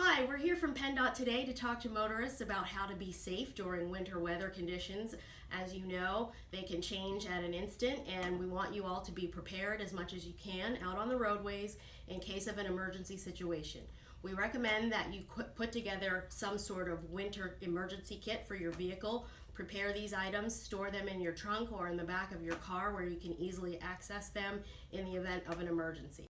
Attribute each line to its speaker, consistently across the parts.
Speaker 1: Hi, we're here from PennDOT today to talk to motorists about how to be safe during winter weather conditions. As you know, they can change at an instant, and we want you all to be prepared as much as you can out on the roadways in case of an emergency situation. We recommend that you put together some sort of winter emergency kit for your vehicle. Prepare these items, store them in your trunk or in the back of your car where you can easily access them in the event of an emergency.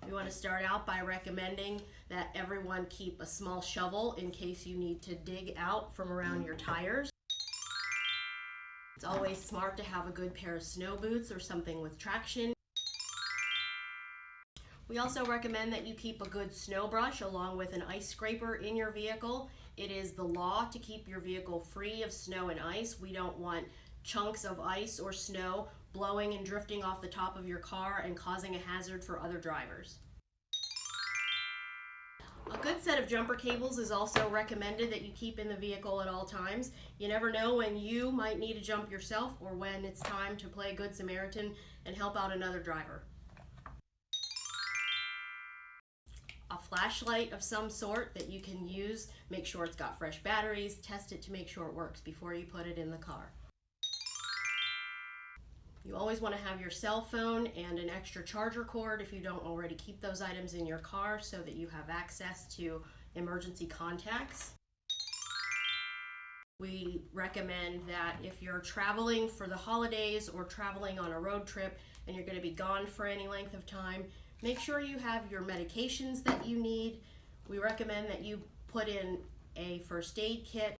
Speaker 1: We want to start out by recommending that everyone keep a small shovel in case you need to dig out from around your tires. It's always smart to have a good pair of snow boots or something with traction. We also recommend that you keep a good snow brush along with an ice scraper in your vehicle. It is the law to keep your vehicle free of snow and ice. We don't want chunks of ice or snow blowing and drifting off the top of your car and causing a hazard for other drivers. A good set of jumper cables is also recommended that you keep in the vehicle at all times. You never know when you might need to jump yourself or when it's time to play Good Samaritan and help out another driver. A flashlight of some sort that you can use, make sure it's got fresh batteries, test it to make sure it works before you put it in the car. You always want to have your cell phone and an extra charger cord if you don't already keep those items in your car so that you have access to emergency contacts. We recommend that if you're traveling for the holidays or traveling on a road trip and you're going to be gone for any length of time, make sure you have your medications that you need. We recommend that you put in a first aid kit.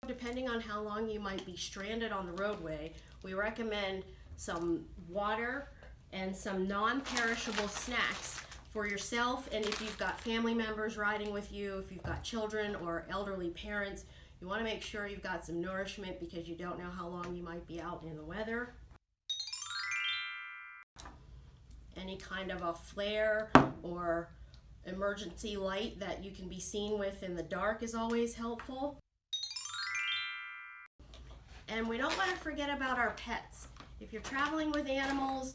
Speaker 1: Depending on how long you might be stranded on the roadway, we recommend some water and some non-perishable snacks for yourself, and if you've got family members riding with you, if you've got children or elderly parents, you want to make sure you've got some nourishment because you don't know how long you might be out in the weather. Any kind of a flare or emergency light that you can be seen with in the dark is always helpful. And we don't want to forget about our pets. If you're traveling with animals,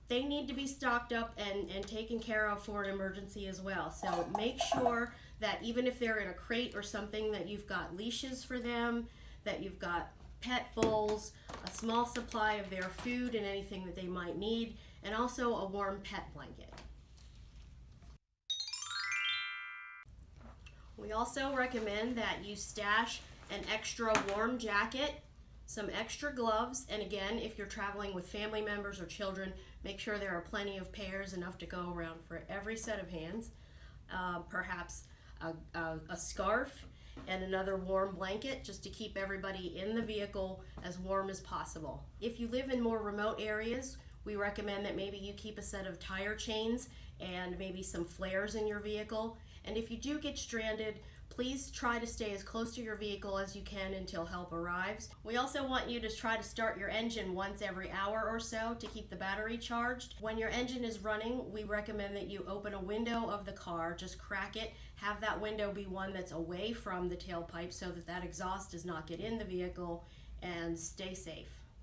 Speaker 1: they need to be stocked up and taken care of for an emergency as well. So make sure that even if they're in a crate or something, that you've got leashes for them, that you've got pet bowls, a small supply of their food and anything that they might need, and also a warm pet blanket. We also recommend that you stash an extra warm jacket, some extra gloves, and again, if you're traveling with family members or children, make sure there are plenty of pairs, enough to go around for every set of hands. Perhaps a scarf and another warm blanket just to keep everybody in the vehicle as warm as possible. If you live in more remote areas, we recommend that maybe you keep a set of tire chains and maybe some flares in your vehicle. And if you do get stranded, please try to stay as close to your vehicle as you can until help arrives. We also want you to try to start your engine once every hour or so to keep the battery charged. When your engine is running, we recommend that you open a window of the car, just crack it, have that window be one that's away from the tailpipe so that exhaust does not get in the vehicle, and stay safe.